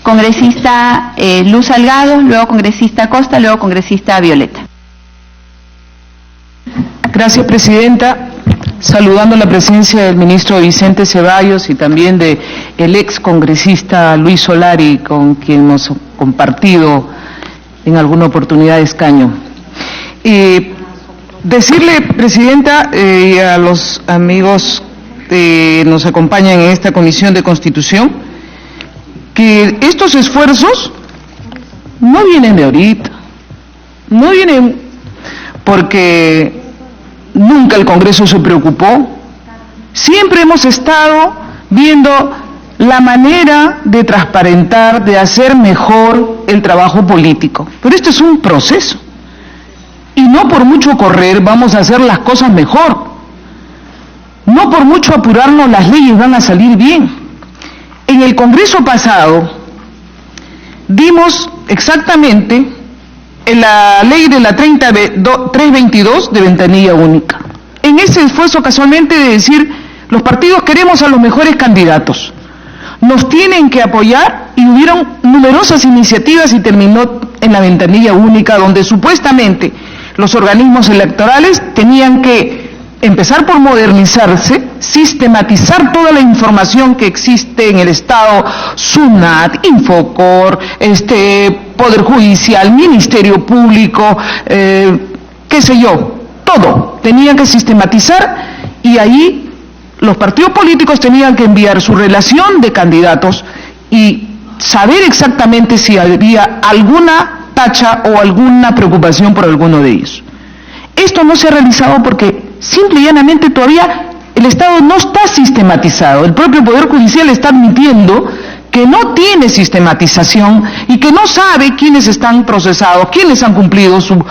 Congresista Luz Salgado, luego congresista Costa, luego congresista Violeta. Gracias, presidenta. Saludando la presencia del ministro Vicente Ceballos y también de el ex congresista Luis Solari, con quien hemos compartido en alguna oportunidad de escaño. Decirle, presidenta, y a los amigos que nos acompañan en esta Comisión de Constitución, que estos esfuerzos no vienen de ahorita, no vienen porque nunca el Congreso se preocupó. Siempre hemos estado viendo la manera de transparentar, de hacer mejor el trabajo político. Pero esto es un proceso. Y no por mucho correr vamos a hacer las cosas mejor. No por mucho apurarnos las leyes van a salir bien. En el Congreso pasado dimos exactamente en la ley de la 322 de ventanilla única. En ese esfuerzo casualmente de decir, los partidos queremos a los mejores candidatos, nos tienen que apoyar, y hubieron numerosas iniciativas y terminó en la ventanilla única, donde supuestamente los organismos electorales tenían que empezar por modernizarse, sistematizar toda la información que existe en el Estado, SUNAT, Infocor, Poder Judicial, Ministerio Público, qué sé yo, todo. Tenían que sistematizar y ahí los partidos políticos tenían que enviar su relación de candidatos y saber exactamente si había alguna tacha o alguna preocupación por alguno de ellos. Esto no se ha realizado porque simple y llanamente todavía el Estado no está sistematizado. El propio Poder Judicial está admitiendo que no tiene sistematización y que no sabe quiénes están procesados, quiénes han cumplido su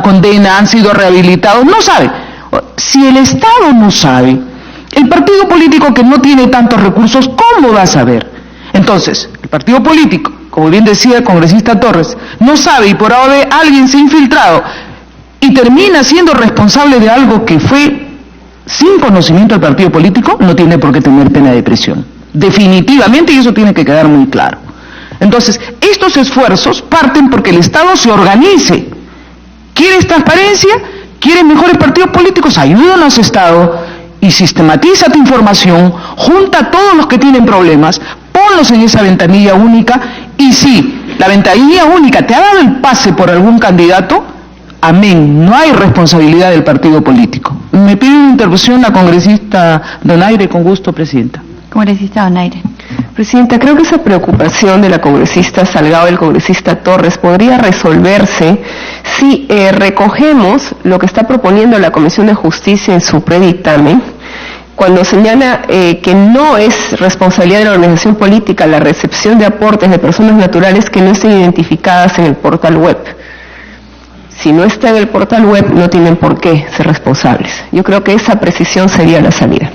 condena, han sido rehabilitados, no sabe. Si el Estado no sabe, el partido político que no tiene tantos recursos, ¿cómo va a saber? Entonces, el partido político, como bien decía el congresista Torres, no sabe y por ahora alguien se ha infiltrado y termina siendo responsable de algo que fue sin conocimiento del partido político, no tiene por qué tener pena de prisión. Definitivamente, y eso tiene que quedar muy claro. Entonces, estos esfuerzos parten porque el Estado se organice. ¿Quieres transparencia? ¿Quieres mejores partidos políticos? Ayúdanos, Estado, y sistematiza tu información, junta a todos los que tienen problemas, ponlos en esa ventanilla única, y si la ventanilla única te ha dado el pase por algún candidato, amén, no hay responsabilidad del partido político. Me pide una intervención la congresista Donaire, con gusto, presidenta. Congresista Donaire. Presidenta, creo que esa preocupación de la congresista Salgado y el congresista Torres podría resolverse si recogemos lo que está proponiendo la Comisión de Justicia en su predictamen, cuando señala que no es responsabilidad de la organización política la recepción de aportes de personas naturales que no estén identificadas en el portal web. Si no está en el portal web, no tienen por qué ser responsables. Yo creo que esa precisión sería la salida.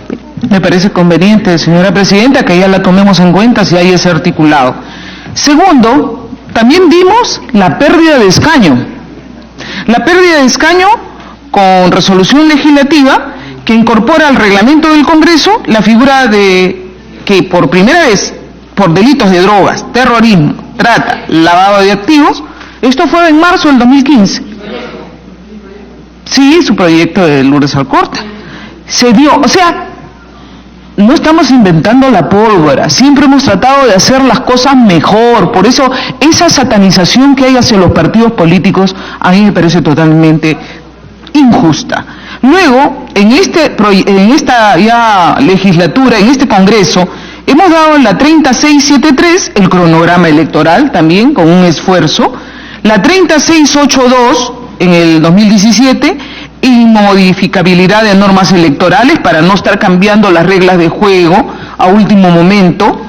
Me parece conveniente, señora presidenta, que ya la tomemos en cuenta si hay ese articulado. Segundo, también vimos la pérdida de escaño. La pérdida de escaño con resolución legislativa que incorpora al reglamento del Congreso la figura de que por primera vez, por delitos de drogas, terrorismo, trata, lavado de activos, esto fue en marzo del 2015. Sí, su proyecto de Lourdes Alcorta. Se dio, o sea, no estamos inventando la pólvora, siempre hemos tratado de hacer las cosas mejor, por eso esa satanización que hay hacia los partidos políticos a mí me parece totalmente injusta. Luego, en esta ya legislatura, en este Congreso, hemos dado en la 3673 el cronograma electoral también con un esfuerzo, la 3682 en el 2017, inmodificabilidad de normas electorales para no estar cambiando las reglas de juego a último momento,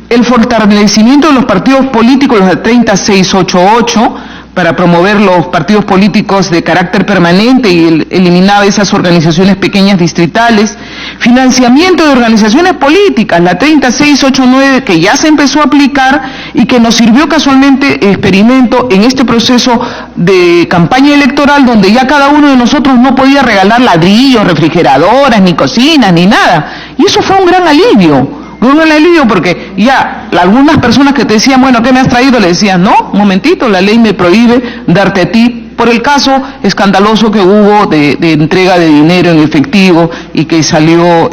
el fortalecimiento de los partidos políticos, la 3688, para promover los partidos políticos de carácter permanente y eliminar esas organizaciones pequeñas distritales, financiamiento de organizaciones políticas, la 3689, que ya se empezó a aplicar y que nos sirvió casualmente experimento en este proceso de campaña electoral, donde ya cada uno de nosotros no podía regalar ladrillos, refrigeradoras, ni cocinas, ni nada, y eso fue un gran alivio. Con la ley, porque ya algunas personas que te decían, bueno, ¿qué me has traído? Le decían, no, un momentito, la ley me prohíbe darte a ti, por el caso escandaloso que hubo de entrega de dinero en efectivo y que salió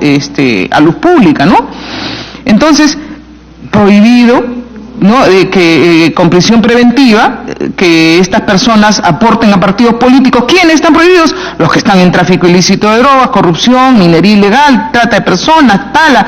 a luz pública, ¿no? Entonces, prohibido, ¿no?, con prisión preventiva, que estas personas aporten a partidos políticos. ¿Quiénes están prohibidos? Los que están en tráfico ilícito de drogas, corrupción, minería ilegal, trata de personas, tala,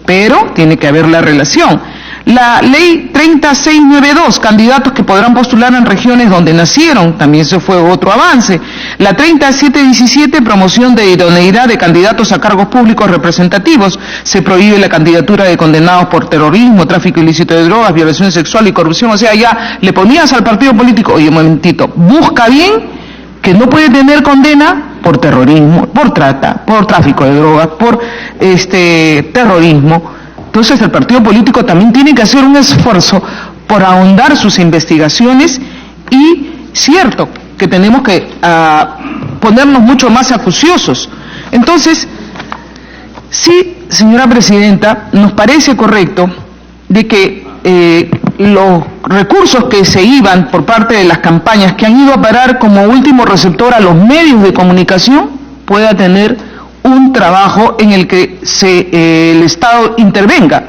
pero tiene que haber la relación. La ley 3692, candidatos que podrán postular en regiones donde nacieron, también eso fue otro avance. La 3717, promoción de idoneidad de candidatos a cargos públicos representativos, se prohíbe la candidatura de condenados por terrorismo, tráfico ilícito de drogas, violación sexual y corrupción. O sea, ya le ponías al partido político, oye, un momentito, busca bien que no puede tener condena por terrorismo, por trata, por tráfico de drogas, por terrorismo. Entonces el partido político también tiene que hacer un esfuerzo por ahondar sus investigaciones y cierto que tenemos que ponernos mucho más acuciosos. Entonces, sí, señora Presidenta, nos parece correcto de que los recursos que se iban por parte de las campañas que han ido a parar como último receptor a los medios de comunicación pueda tener un trabajo en el que el Estado intervenga.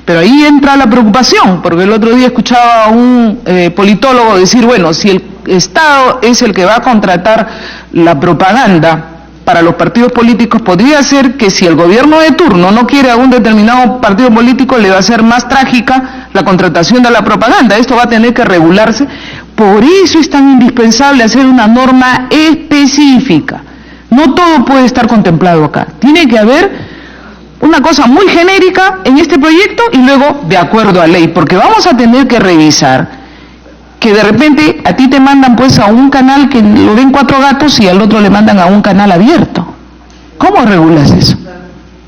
Pero ahí entra la preocupación, porque el otro día escuchaba a un politólogo decir, bueno, si el Estado es el que va a contratar la propaganda para los partidos políticos, podría ser que si el gobierno de turno no quiere a un determinado partido político, le va a ser más trágica la contratación de la propaganda. Esto va a tener que regularse. Por eso es tan indispensable hacer una norma específica. No todo puede estar contemplado acá. Tiene que haber una cosa muy genérica en este proyecto y luego de acuerdo a ley, porque vamos a tener que revisar que de repente a ti te mandan pues a un canal que lo ven 4 gatos y al otro le mandan a un canal abierto. ¿Cómo regulas eso?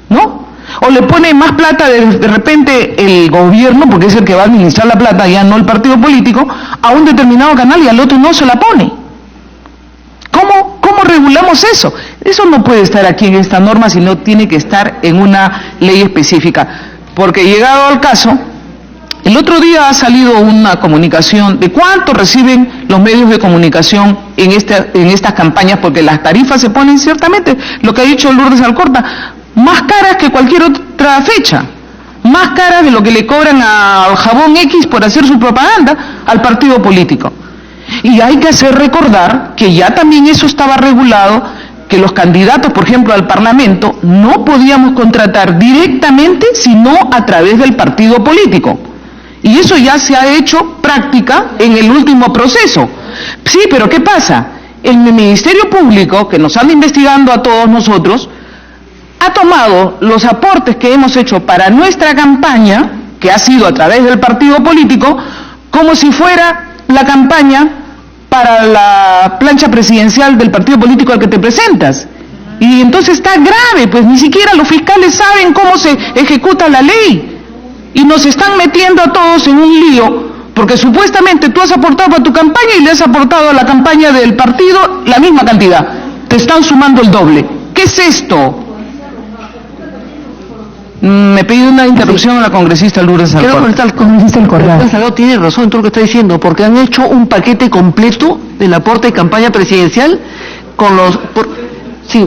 ¿No? O le pone más plata de repente el gobierno, porque es el que va a administrar la plata, ya no el partido político, a un determinado canal y al otro no se la pone. ¿Cómo regulamos eso? Eso no puede estar aquí en esta norma, sino tiene que estar en una ley específica. Porque llegado al caso, el otro día ha salido una comunicación de cuánto reciben los medios de comunicación en estas campañas, porque las tarifas se ponen ciertamente, lo que ha dicho Lourdes Alcorta, más caras que cualquier otra fecha, más caras de lo que le cobran al jabón X por hacer su propaganda al partido político. Y hay que hacer recordar que ya también eso estaba regulado, que los candidatos, por ejemplo, al Parlamento, no podíamos contratar directamente, sino a través del partido político. Y eso ya se ha hecho práctica en el último proceso. Sí, pero ¿qué pasa? El Ministerio Público, que nos anda investigando a todos nosotros, ha tomado los aportes que hemos hecho para nuestra campaña, que ha sido a través del partido político, como si fuera la campaña para la plancha presidencial del partido político al que te presentas. Y entonces está grave, pues ni siquiera los fiscales saben cómo se ejecuta la ley. Y nos están metiendo a todos en un lío, porque supuestamente tú has aportado para tu campaña y le has aportado a la campaña del partido la misma cantidad. Te están sumando el doble. ¿Qué es esto? Me pide una interrupción a la congresista Lourdes Alcorta. Creo que el congresista Alcorta tiene razón en todo lo que está diciendo, porque han hecho un paquete completo del aporte de campaña presidencial con los... sí,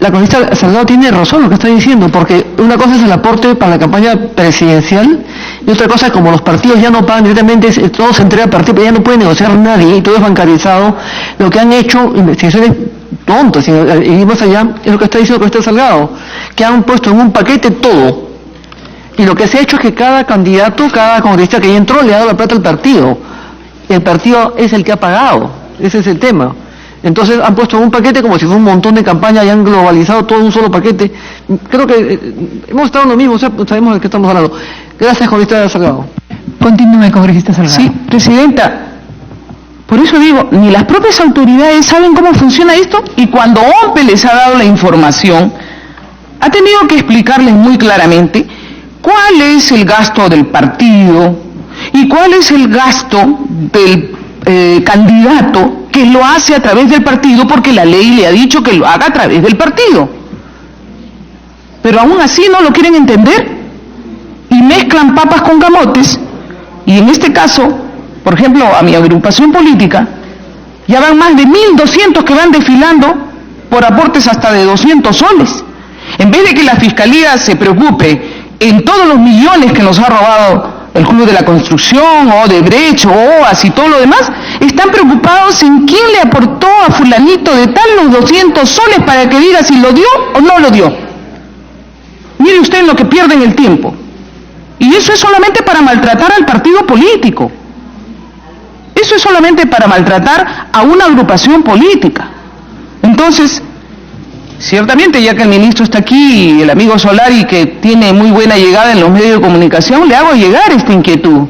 la congresista Salgado tiene razón en lo que está diciendo, porque una cosa es el aporte para la campaña presidencial y otra cosa, como los partidos ya no pagan directamente, todo se entrega al partido, pero ya no puede negociar nadie y todo es bancarizado. Lo que han hecho, investigaciones tontas, y más allá, es lo que está diciendo el congresista Salgado, que han puesto en un paquete todo. Y lo que se ha hecho es que cada candidato, cada congresista que ya entró, le ha dado la plata al partido. El partido es el que ha pagado. Ese es el tema. Entonces han puesto en un paquete como si fuera un montón de campañas y han globalizado todo en un solo paquete. Creo que hemos estado en lo mismo, o sea, sabemos de qué estamos hablando. Gracias, congresista Salgado. Continúe, congresista Salgado. Sí, Presidenta. Por eso digo, ni las propias autoridades saben cómo funciona esto, y cuando OMPE les ha dado la información, ha tenido que explicarles muy claramente cuál es el gasto del partido y cuál es el gasto del candidato que lo hace a través del partido, porque la ley le ha dicho que lo haga a través del partido. pero aún así no lo quieren entender y mezclan papas con camotes. Y en este caso, por ejemplo, a mi agrupación política, ya van más de 1.200 que van desfilando por aportes hasta de 200 soles. En vez de que la Fiscalía se preocupe en todos los millones que nos ha robado el Club de la Construcción, o Odebrecht, o OAS y todo lo demás, están preocupados en quién le aportó a fulanito de tal los 200 soles para que diga si lo dio o no lo dio. Mire usted en lo que pierden el tiempo. Y eso es solamente para maltratar al partido político. Eso es solamente para maltratar a una agrupación política. Entonces, ciertamente, ya que el ministro está aquí y el amigo Solari, que tiene muy buena llegada en los medios de comunicación, le hago llegar esta inquietud.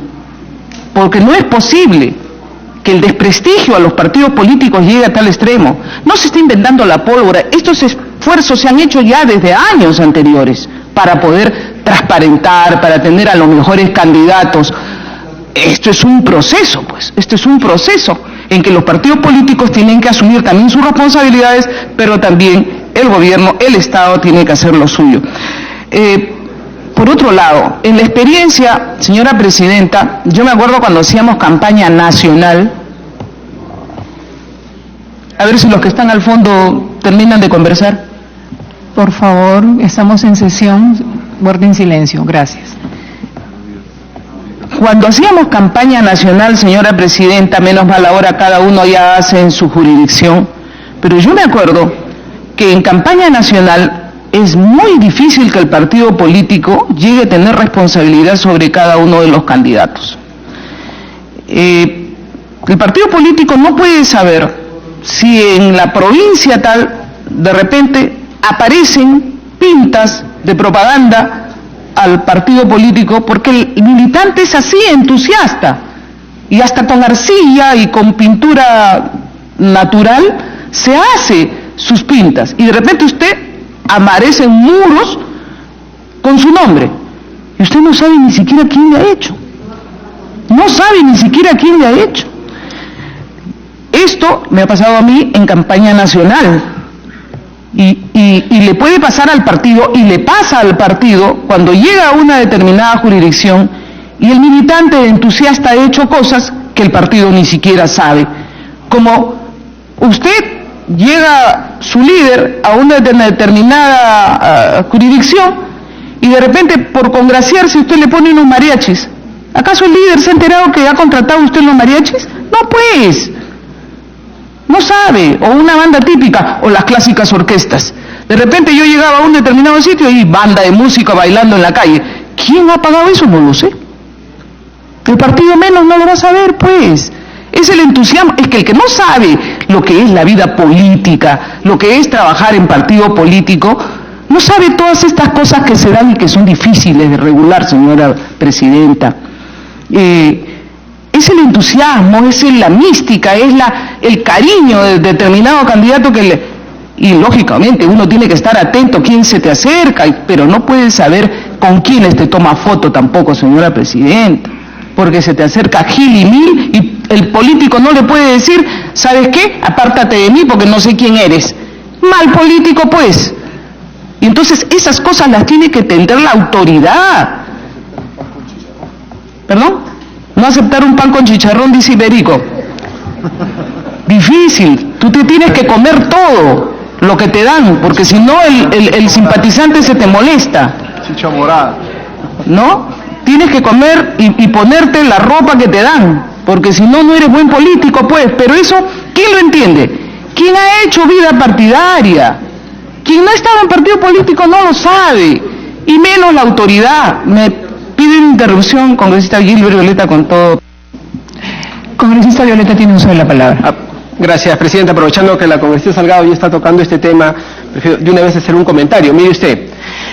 Porque no es posible que el desprestigio a los partidos políticos llegue a tal extremo. No se está inventando la pólvora. Estos esfuerzos se han hecho ya desde años anteriores para poder transparentar, para tener a los mejores candidatos. Esto es un proceso, pues. Esto es un proceso en que los partidos políticos tienen que asumir también sus responsabilidades, pero también el gobierno, el Estado tiene que hacer lo suyo. Por otro lado, en la experiencia, señora presidenta, yo me acuerdo cuando hacíamos campaña nacional, a ver si los que están al fondo terminan de conversar. Por favor, estamos en sesión, guarden silencio, gracias. Cuando hacíamos campaña nacional, señora presidenta, menos mal ahora cada uno ya hace en su jurisdicción, pero yo me acuerdo que en campaña nacional es muy difícil que el partido político llegue a tener responsabilidad sobre cada uno de los candidatos. El partido político no puede saber si en la provincia tal, de repente, aparecen pintas de propaganda al partido político, porque el militante es así, entusiasta, y hasta con arcilla y con pintura natural se hace sus pintas, y de repente usted aparece en muros con su nombre, y usted no sabe ni siquiera quién le ha hecho, no sabe ni siquiera quién le ha hecho. Esto me ha pasado a mí en campaña nacional, y le puede pasar al partido, y le pasa al partido cuando llega a una determinada jurisdicción y el militante entusiasta ha hecho cosas que el partido ni siquiera sabe. Como usted llega, su líder, a una determinada jurisdicción y de repente, por congraciarse, usted le pone unos mariachis. ¿Acaso el líder se ha enterado que ha contratado usted los mariachis? No, pues. No sabe, o una banda típica, o las clásicas orquestas. De repente yo llegaba a un determinado sitio y banda de música bailando en la calle. ¿Quién ha pagado eso? No lo sé. El partido menos no lo va a saber, pues. Es el entusiasmo, es que el que no sabe lo que es la vida política, lo que es trabajar en partido político, no sabe todas estas cosas que se dan y que son difíciles de regular, señora presidenta. Es el entusiasmo, es la mística, es el cariño de determinado candidato y lógicamente uno tiene que estar atento a quién se te acerca, pero no puedes saber con quiénes te toma foto tampoco, señora presidenta, porque se te acerca Gil y Mil y el político no le puede decir, ¿sabes qué? Apártate de mí porque no sé quién eres. Mal político, pues. Y entonces esas cosas las tiene que entender la autoridad. ¿Perdón? No aceptar un pan con chicharrón, dice Iberico. Difícil. Tú te tienes que comer todo lo que te dan, porque si no el simpatizante se te molesta. Chicha morada. ¿No? Tienes que comer y ponerte la ropa que te dan, porque si no, no eres buen político, pues. Pero eso, ¿quién lo entiende? ¿Quién ha hecho vida partidaria? Quien no ha estado en partido político no lo sabe, y menos la autoridad. Me piden interrupción, congresista Gilbert Violeta, con todo. Congresista Violeta tiene uso de la palabra. Gracias, presidenta. Aprovechando que la congresista Salgado ya está tocando este tema, prefiero de una vez hacer un comentario. Mire usted,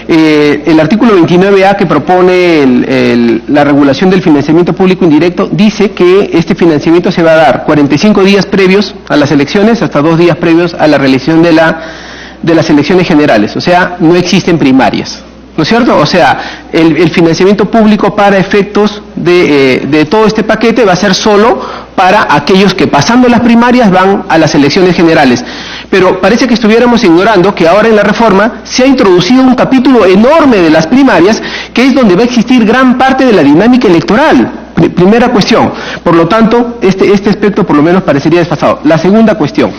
el artículo 29A que propone la regulación del financiamiento público indirecto dice que este financiamiento se va a dar 45 días previos a las elecciones, hasta 2 días previos a la realización de las elecciones generales. O sea, no existen primarias. ¿No es cierto? O sea, el financiamiento público para efectos de todo este paquete va a ser solo para aquellos que pasando las primarias van a las elecciones generales. Pero parece que estuviéramos ignorando que ahora en la reforma se ha introducido un capítulo enorme de las primarias, que es donde va a existir gran parte de la dinámica electoral. Primera cuestión. Por lo tanto, este aspecto por lo menos parecería desfasado. La segunda cuestión.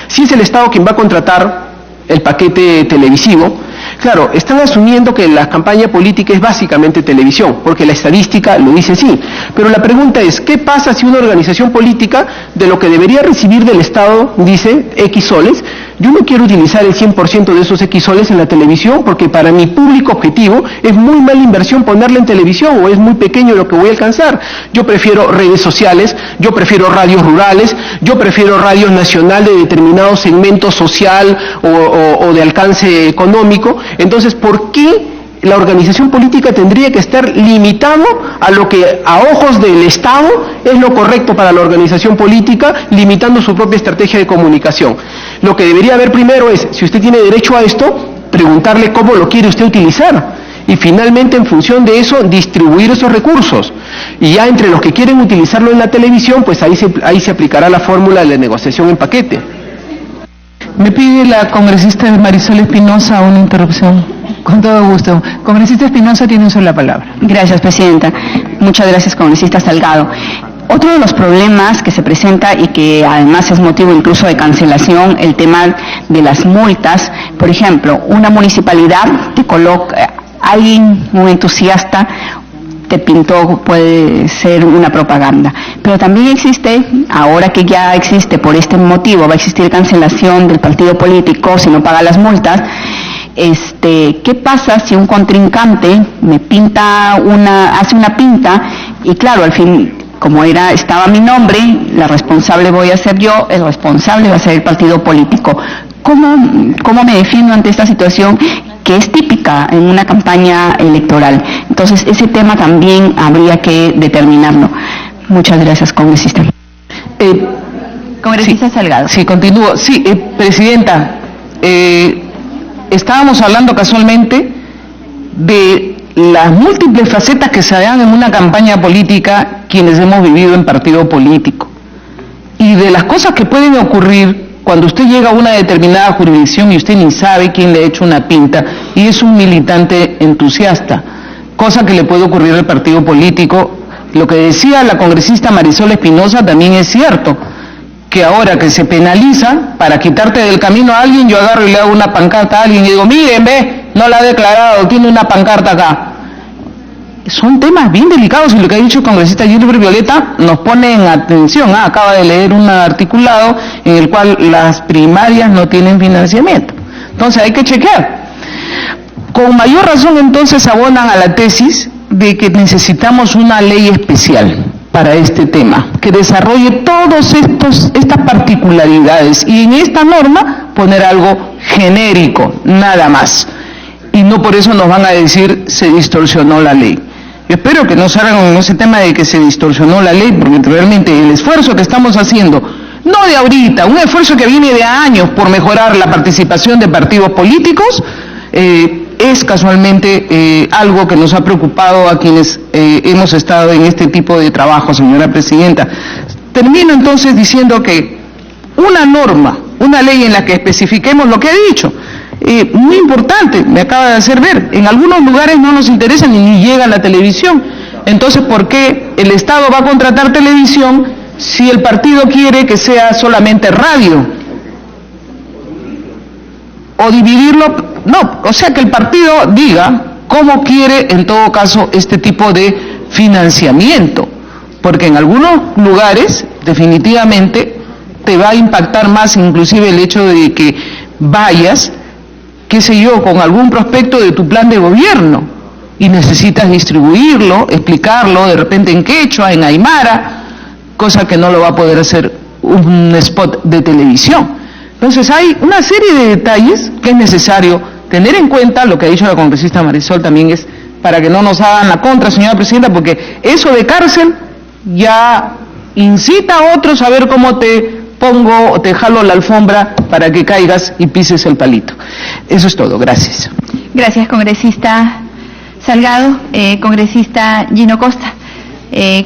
Si es el Estado quien va a contratar el paquete televisivo, claro, están asumiendo que la campaña política es básicamente televisión, porque la estadística lo dice así. Pero la pregunta es, ¿qué pasa si una organización política de lo que debería recibir del Estado dice X soles? Yo no quiero utilizar el 100% de esos X soles en la televisión, porque para mi público objetivo es muy mala inversión ponerla en televisión, o es muy pequeño lo que voy a alcanzar. Yo prefiero redes sociales, yo prefiero radios rurales, yo prefiero radio nacional de determinado segmento social o de alcance económico. Entonces, ¿por qué la organización política tendría que estar limitado a lo que a ojos del Estado es lo correcto para la organización política, limitando su propia estrategia de comunicación? Lo que debería haber primero es, si usted tiene derecho a esto, preguntarle cómo lo quiere usted utilizar, y finalmente en función de eso distribuir esos recursos. Y ya entre los que quieren utilizarlo en la televisión, pues ahí se aplicará la fórmula de la negociación en paquete. Me pide la congresista Marisol Espinosa una interrupción. Con todo gusto. Congresista Espinosa tiene uso de la palabra. Gracias, Presidenta. Muchas gracias, congresista Salgado. Otro de los problemas que se presenta y que además es motivo incluso de cancelación, el tema de las multas. Por ejemplo, una municipalidad te coloca, alguien, un entusiasta, te pintó, puede ser una propaganda. Pero también existe, ahora que ya existe por este motivo, va a existir cancelación del partido político si no paga las multas. ¿Qué pasa si un contrincante me hace una pinta y claro, al fin, como estaba mi nombre, la responsable voy a ser yo, el responsable va a ser el partido político? ¿Cómo me defiendo ante esta situación que es típica en una campaña electoral? Entonces, ese tema también habría que determinarlo. Muchas gracias, congresista. Congresista Salgado. Sí, continúo. Sí, Presidenta, estábamos hablando casualmente de las múltiples facetas que se dan en una campaña política quienes hemos vivido en partido político, y de las cosas que pueden ocurrir cuando usted llega a una determinada jurisdicción y usted ni sabe quién le ha hecho una pinta y es un militante entusiasta, cosa que le puede ocurrir al partido político. Lo que decía la congresista Marisol Espinosa también es cierto, que ahora que se penaliza, para quitarte del camino a alguien, yo agarro y le hago una pancarta a alguien y digo, miren, no la ha declarado, tiene una pancarta acá. Son temas bien delicados, y lo que ha dicho el congresista Jennifer Violeta nos pone en atención. Acaba de leer un articulado en el cual las primarias no tienen financiamiento. Entonces hay que chequear. Con mayor razón entonces abonan a la tesis de que necesitamos una ley especial para este tema, que desarrolle todas estas particularidades, y en esta norma poner algo genérico, nada más. Y no por eso nos van a decir se distorsionó la ley. Yo espero que no salgan con ese tema de que se distorsionó la ley, porque realmente el esfuerzo que estamos haciendo, no de ahorita, un esfuerzo que viene de años por mejorar la participación de partidos políticos, es casualmente algo que nos ha preocupado a quienes hemos estado en este tipo de trabajo, señora Presidenta. Termino entonces diciendo que una norma, una ley en la que especifiquemos lo que he dicho, muy importante, me acaba de hacer ver, en algunos lugares no nos interesa ni llega a la televisión. Entonces, ¿por qué el Estado va a contratar televisión si el partido quiere que sea solamente radio? O dividirlo, no, o sea que el partido diga cómo quiere en todo caso este tipo de financiamiento, porque en algunos lugares definitivamente te va a impactar más inclusive el hecho de que vayas, qué sé yo, con algún prospecto de tu plan de gobierno y necesitas distribuirlo, explicarlo de repente en quechua, en aymara, cosa que no lo va a poder hacer un spot de televisión. Entonces hay una serie de detalles que es necesario tener en cuenta. Lo que ha dicho la congresista Marisol también es para que no nos hagan la contra, señora Presidenta, porque eso de cárcel ya incita a otros a ver cómo te pongo o te jalo la alfombra para que caigas y pises el palito. Eso es todo, gracias. Gracias, congresista Salgado. Congresista Gino Costa.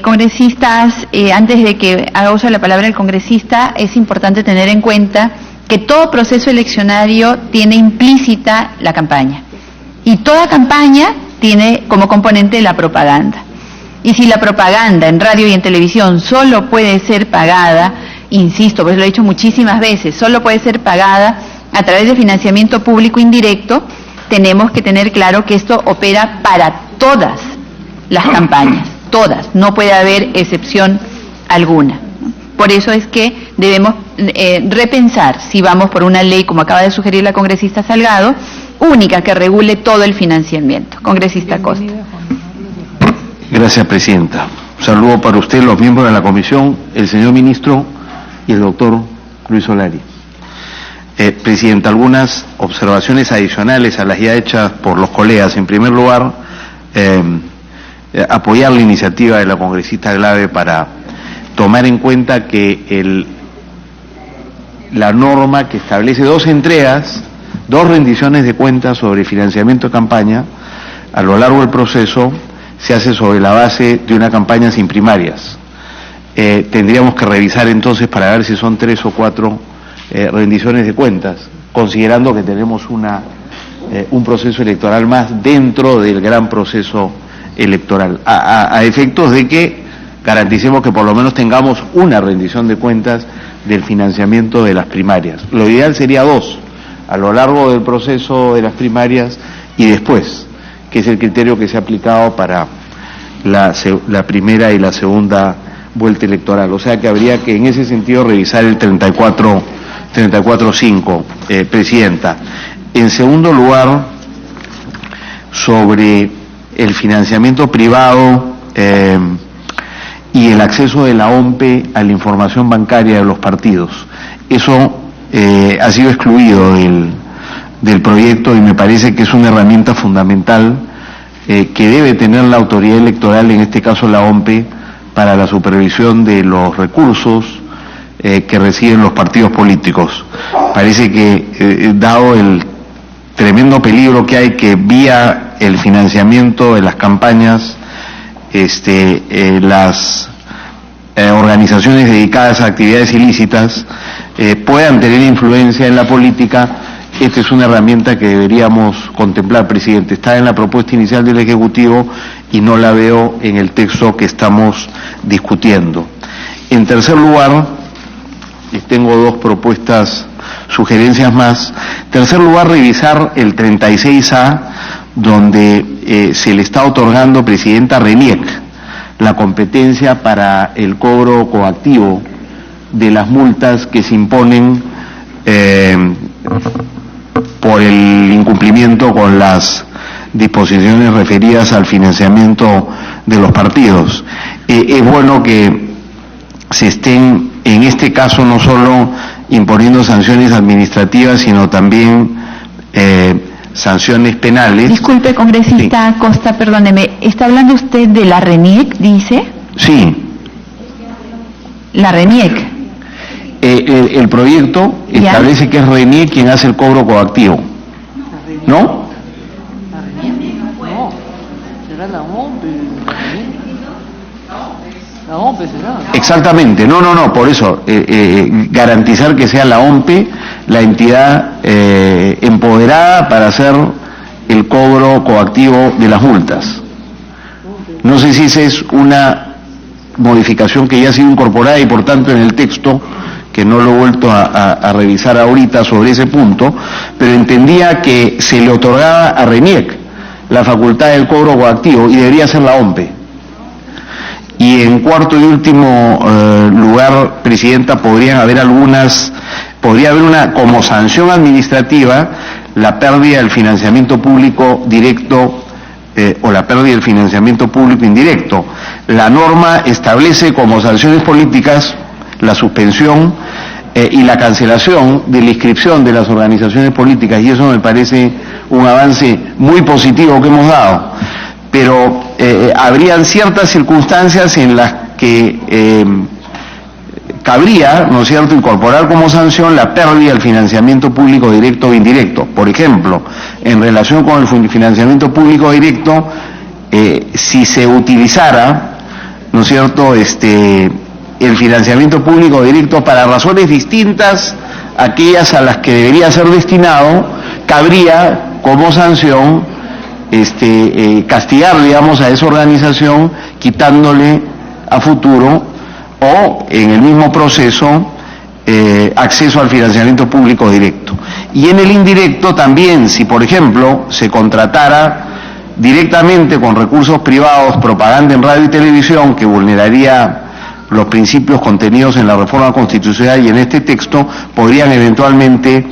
Congresistas, antes de que haga uso de la palabra el congresista, es importante tener en cuenta que todo proceso eleccionario tiene implícita la campaña. Y toda campaña tiene como componente la propaganda. Y si la propaganda en radio y en televisión solo puede ser pagada, insisto, pues lo he dicho muchísimas veces, solo puede ser pagada a través de financiamiento público indirecto, tenemos que tener claro que esto opera para todas las campañas, todas, no puede haber excepción alguna. Por eso es que debemos repensar si vamos por una ley, como acaba de sugerir la congresista Salgado, única que regule todo el financiamiento. Congresista Costa. Gracias, Presidenta. Un saludo para usted, los miembros de la Comisión, el señor Ministro y el doctor Luis Solari. Presidenta, algunas observaciones adicionales a las ya hechas por los colegas. En primer lugar, apoyar la iniciativa de la congresista Glave para tomar en cuenta que la norma que establece 2 entregas, 2 rendiciones de cuentas sobre financiamiento de campaña a lo largo del proceso se hace sobre la base de una campaña sin primarias. Tendríamos que revisar entonces para ver si son 3 o 4 rendiciones de cuentas, considerando que tenemos un proceso electoral más dentro del gran proceso electoral, a efectos de que garanticemos que por lo menos tengamos una rendición de cuentas del financiamiento de las primarias. Lo ideal sería 2, a lo largo del proceso de las primarias y después, que es el criterio que se ha aplicado para la primera y la segunda vuelta electoral. O sea que habría que en ese sentido revisar el 34.5, Presidenta. En segundo lugar, sobre el financiamiento privado y el acceso de la OMPE a la información bancaria de los partidos. Eso ha sido excluido del proyecto y me parece que es una herramienta fundamental que debe tener la autoridad electoral, en este caso la OMPE, para la supervisión de los recursos que reciben los partidos políticos. Parece que, dado el tremendo peligro que hay que vía el financiamiento de las campañas, las organizaciones dedicadas a actividades ilícitas puedan tener influencia en la política, esta es una herramienta que deberíamos contemplar, Presidente. Está en la propuesta inicial del Ejecutivo y no la veo en el texto que estamos discutiendo. En tercer lugar, y tengo 2 propuestas, sugerencias más. En tercer lugar, revisar el 36A, donde se le está otorgando, Presidenta, a RENIEC la competencia para el cobro coactivo de las multas que se imponen por el incumplimiento con las disposiciones referidas al financiamiento de los partidos. Es bueno que se estén, en este caso, no solo imponiendo sanciones administrativas, sino también sanciones penales. Disculpe, congresista sí. Costa, perdóneme, ¿está hablando usted de la RENIEC, dice? Sí. La RENIEC. El proyecto establece que es RENIEC quien hace el cobro coactivo, ¿no? Será la OMPE. La OMPE será. Exactamente, no, por eso, garantizar que sea la OMPE la entidad empoderada para hacer el cobro coactivo de las multas. No sé si esa es una modificación que ya ha sido incorporada y por tanto en el texto, que no lo he vuelto a revisar ahorita sobre ese punto, pero entendía que se le otorgaba a RENIEC la facultad del cobro coactivo y debería ser la OMPE. Y en cuarto y último lugar, Presidenta, podría haber una, como sanción administrativa, la pérdida del financiamiento público directo o la pérdida del financiamiento público indirecto. La norma establece como sanciones políticas la suspensión y la cancelación de la inscripción de las organizaciones políticas, y eso me parece un avance muy positivo que hemos dado. Pero habrían ciertas circunstancias en las que cabría, ¿no es cierto?, incorporar como sanción la pérdida del financiamiento público directo o indirecto. Por ejemplo, en relación con el financiamiento público directo, si se utilizara, ¿no es cierto?, el financiamiento público directo para razones distintas aquellas a las que debería ser destinado, cabría como sanción castigar, digamos, a esa organización quitándole a futuro o en el mismo proceso acceso al financiamiento público directo. Y en el indirecto también, si por ejemplo se contratara directamente con recursos privados propaganda en radio y televisión que vulneraría los principios contenidos en la reforma constitucional y en este texto, podrían eventualmente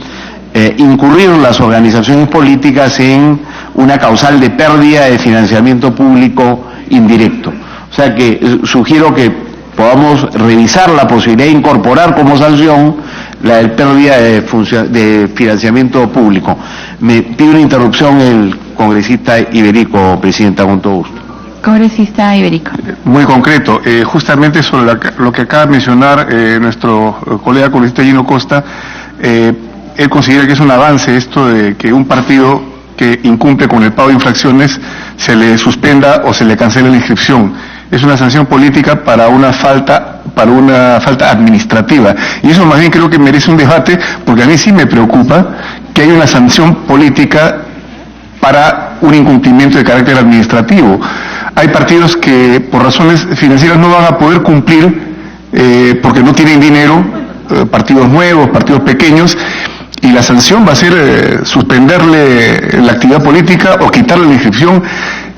incurrir las organizaciones políticas en una causal de pérdida de financiamiento público indirecto. O sea que sugiero que podamos revisar la posibilidad de incorporar como sanción la de pérdida de financiamiento público. Me pide una interrupción el congresista Iberico, presidenta, con todo gusto. Congresista Iberico. Muy concreto, justamente sobre lo que acaba de mencionar nuestro colega congresista Gino Costa, él considera que es un avance esto de que un partido que incumple con el pago de infracciones se le suspenda o se le cancele la inscripción. Es una sanción política para una falta administrativa. Y eso más bien creo que merece un debate, porque a mí sí me preocupa que haya una sanción política para un incumplimiento de carácter administrativo. Hay partidos que por razones financieras no van a poder cumplir porque no tienen dinero, partidos nuevos, partidos pequeños, y la sanción va a ser suspenderle la actividad política o quitarle la inscripción.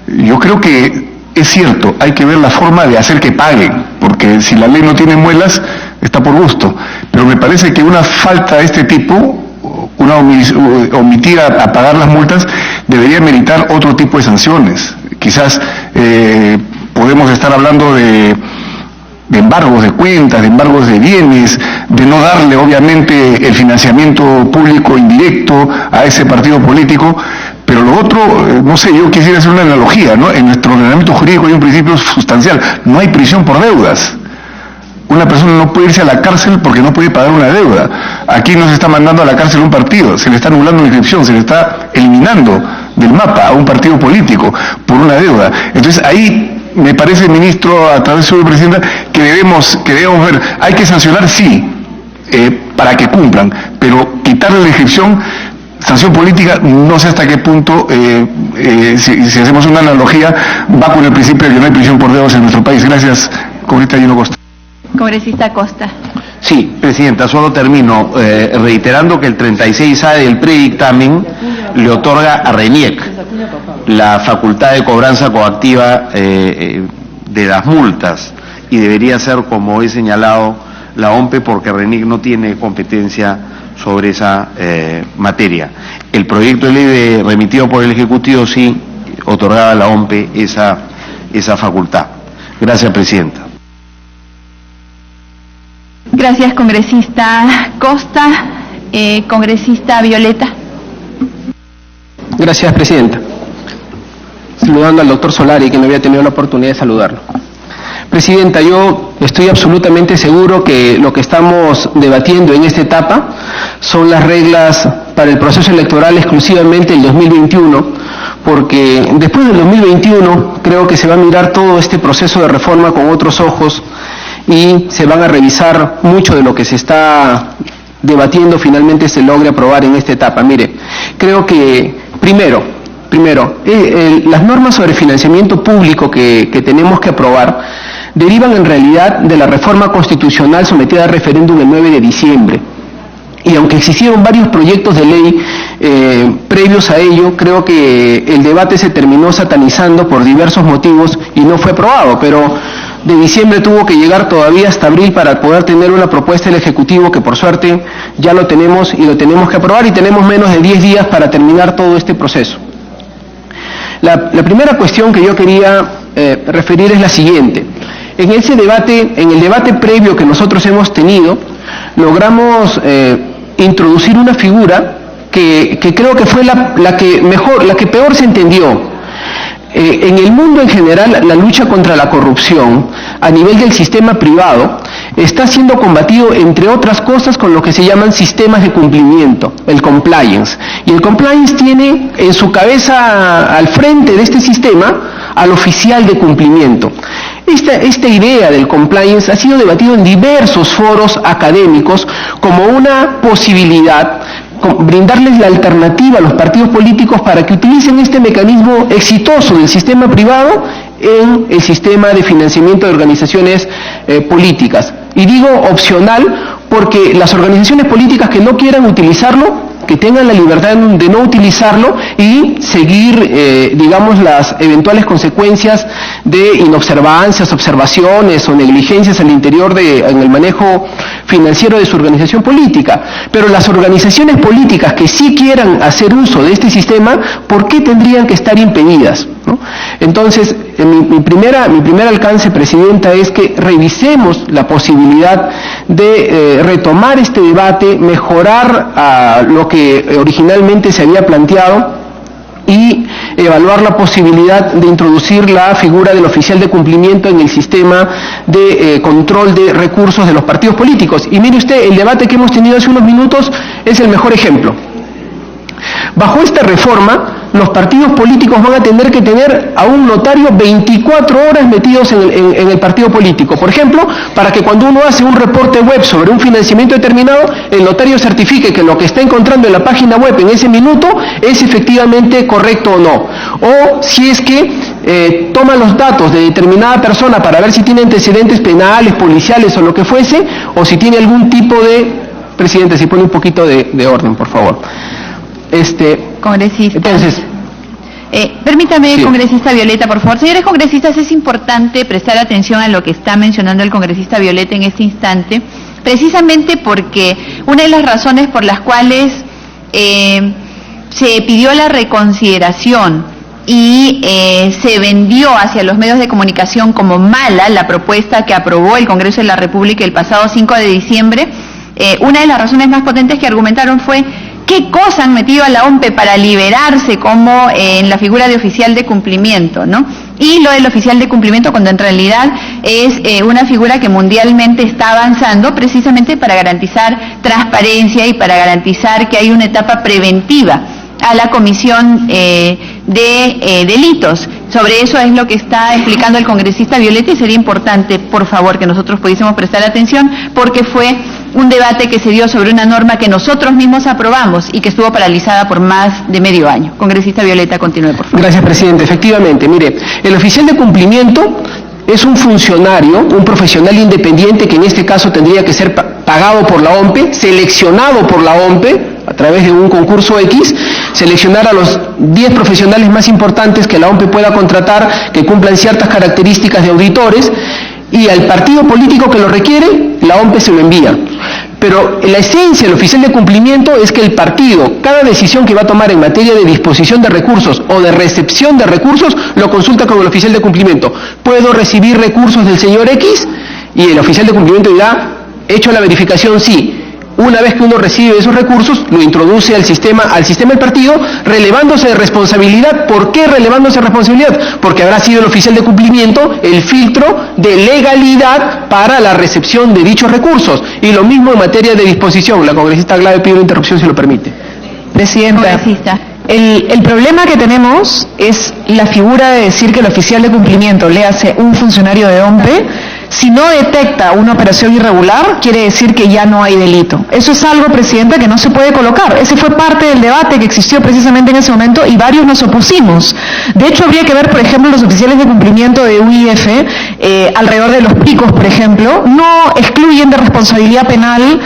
Yo creo que es cierto, hay que ver la forma de hacer que paguen, porque si la ley no tiene muelas, está por gusto. Pero me parece que una falta de este tipo, una omitir a pagar las multas, debería meritar otro tipo de sanciones. Quizás podemos estar hablando de embargos de cuentas, de embargos de bienes, de no darle obviamente el financiamiento público indirecto a ese partido político, pero lo otro, no sé, yo quisiera hacer una analogía, ¿no? En nuestro ordenamiento jurídico hay un principio sustancial, no hay prisión por deudas. Una persona no puede irse a la cárcel porque no puede pagar una deuda. Aquí no se está mandando a la cárcel un partido, se le está anulando la inscripción, se le está eliminando del mapa a un partido político por una deuda. Entonces ahí me parece, ministro, a través de su presidenta, que debemos ver, hay que sancionar, sí, para que cumplan, pero quitarle la inscripción, sanción política, no sé hasta qué punto, si hacemos una analogía, va con el principio de que no hay prisión por deudas en nuestro país. Gracias, congresista Gino Costa. Congresista Costa. Sí, presidenta, solo termino reiterando que el 36A del predictamen le otorga a RENIEC la facultad de cobranza coactiva de las multas y debería ser, como he señalado, la OMPE, porque RENIEC no tiene competencia sobre esa materia. El proyecto de ley remitido por el Ejecutivo sí otorgaba a la OMPE esa facultad. Gracias, presidenta. Gracias, congresista Costa. Congresista Violeta. Gracias, presidenta. Saludando al doctor Solari, que no había tenido la oportunidad de saludarlo. Presidenta, yo estoy absolutamente seguro que lo que estamos debatiendo en esta etapa son las reglas para el proceso electoral exclusivamente el 2021, porque después del 2021 creo que se va a mirar todo este proceso de reforma con otros ojos y se van a revisar mucho de lo que se está debatiendo finalmente se logre aprobar en esta etapa. Mire, creo que primero, las normas sobre financiamiento público que tenemos que aprobar derivan en realidad de la reforma constitucional sometida a referéndum el 9 de diciembre. Y aunque existieron varios proyectos de ley previos a ello, creo que el debate se terminó satanizando por diversos motivos y no fue aprobado, pero de diciembre tuvo que llegar todavía hasta abril para poder tener una propuesta del Ejecutivo que por suerte ya lo tenemos y lo tenemos que aprobar, y tenemos menos de 10 días para terminar todo este proceso. La primera cuestión que yo quería referir es la siguiente. En el debate previo que nosotros hemos tenido, logramos introducir una figura que creo que fue la que peor se entendió. En el mundo en general, la lucha contra la corrupción a nivel del sistema privado está siendo combatido, entre otras cosas, con lo que se llaman sistemas de cumplimiento, el compliance. Y el compliance tiene en su cabeza, al frente de este sistema, al oficial de cumplimiento. Esta idea del compliance ha sido debatido en diversos foros académicos como una posibilidad, brindarles la alternativa a los partidos políticos para que utilicen este mecanismo exitoso del sistema privado en el sistema de financiamiento de organizaciones políticas. Y digo opcional porque las organizaciones políticas que no quieran utilizarlo, que tengan la libertad de no utilizarlo y seguir, digamos, las eventuales consecuencias de inobservancias, observaciones o negligencias al interior en el manejo financiero de su organización política. Pero las organizaciones políticas que sí quieran hacer uso de este sistema, ¿por qué tendrían que estar impedidas? ¿No? Entonces, mi primer alcance, Presidenta, es que revisemos la posibilidad de retomar este debate, mejorar lo que originalmente se había planteado y evaluar la posibilidad de introducir la figura del oficial de cumplimiento en el sistema de control de recursos de los partidos políticos. Y mire usted, el debate que hemos tenido hace unos minutos es el mejor ejemplo. Bajo esta reforma, los partidos políticos van a tener que tener a un notario 24 horas metidos en el partido político. Por ejemplo, para que cuando uno hace un reporte web sobre un financiamiento determinado, el notario certifique que lo que está encontrando en la página web en ese minuto es efectivamente correcto o no. O si es que toma los datos de determinada persona para ver si tiene antecedentes penales, policiales o lo que fuese, o si tiene algún tipo de... Presidente, si pone un poquito de orden, por favor. Congresista. Entonces, permítame, sí. Congresista Violeta, por favor. Señores congresistas, es importante prestar atención a lo que está mencionando el congresista Violeta en este instante, precisamente porque una de las razones por las cuales se pidió la reconsideración y se vendió hacia los medios de comunicación como mala la propuesta que aprobó el Congreso de la República el pasado 5 de diciembre, una de las razones más potentes que argumentaron fue ¿qué cosa han metido a la OMPE para liberarse como en la figura de oficial de cumplimiento, ¿no? Y lo del oficial de cumplimiento cuando en realidad es una figura que mundialmente está avanzando precisamente para garantizar transparencia y para garantizar que hay una etapa preventiva a la comisión de delitos. Sobre eso es lo que está explicando el congresista Violeta y sería importante, por favor, que nosotros pudiésemos prestar atención porque fue un debate que se dio sobre una norma que nosotros mismos aprobamos y que estuvo paralizada por más de medio año. Congresista Violeta, continúe, por favor. Gracias, Presidente. Efectivamente, mire, el oficial de cumplimiento es un funcionario, un profesional independiente que en este caso tendría que ser pagado por la OMPE, seleccionado por la OMPE a través de un concurso X, seleccionar a los 10 profesionales más importantes que la OMPE pueda contratar, que cumplan ciertas características de auditores, y al partido político que lo requiere, la OMPE se lo envía. Pero la esencia del oficial de cumplimiento es que el partido, cada decisión que va a tomar en materia de disposición de recursos o de recepción de recursos, lo consulta con el oficial de cumplimiento. ¿Puedo recibir recursos del señor X? Y el oficial de cumplimiento dirá, hecho la verificación, sí. Una vez que uno recibe esos recursos, lo introduce al sistema del partido, relevándose de responsabilidad. ¿Por qué relevándose de responsabilidad? Porque habrá sido el oficial de cumplimiento el filtro de legalidad para la recepción de dichos recursos. Y lo mismo en materia de disposición. La congresista Glave pide una interrupción, si lo permite. Presidenta, el problema que tenemos es la figura de decir que el oficial de cumplimiento, le hace un funcionario de OMPE, si no detecta una operación irregular, quiere decir que ya no hay delito. Eso es algo, Presidenta, que no se puede colocar. Ese fue parte del debate que existió precisamente en ese momento y varios nos opusimos. De hecho, habría que ver, por ejemplo, los oficiales de cumplimiento de UIF, alrededor de los picos, por ejemplo, no excluyen de responsabilidad penal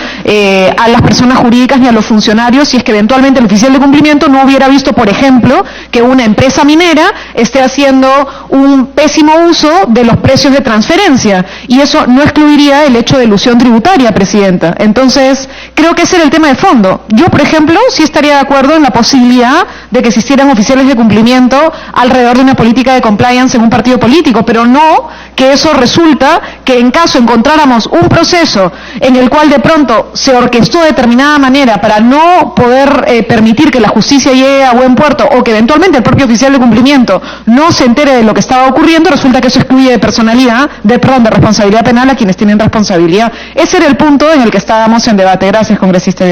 a las personas jurídicas ni a los funcionarios si es que eventualmente el oficial de cumplimiento no hubiera visto, por ejemplo, que una empresa minera esté haciendo un pésimo uso de los precios de transferencia. Y eso no excluiría el hecho de elusión tributaria, Presidenta. Entonces, creo que ese era el tema de fondo. Yo, por ejemplo, sí estaría de acuerdo en la posibilidad de que existieran oficiales de cumplimiento alrededor de una política de compliance en un partido político, pero no que eso resulta que en caso encontráramos un proceso en el cual de pronto se orquestó de determinada manera para no poder permitir que la justicia llegue a buen puerto o que eventualmente el propio oficial de cumplimiento no se entere de lo que estaba ocurriendo, resulta que eso excluye de personalidad, de responsabilidad penal a quienes tienen responsabilidad. Ese era el punto en el que estábamos en debate. Gracias, congresista.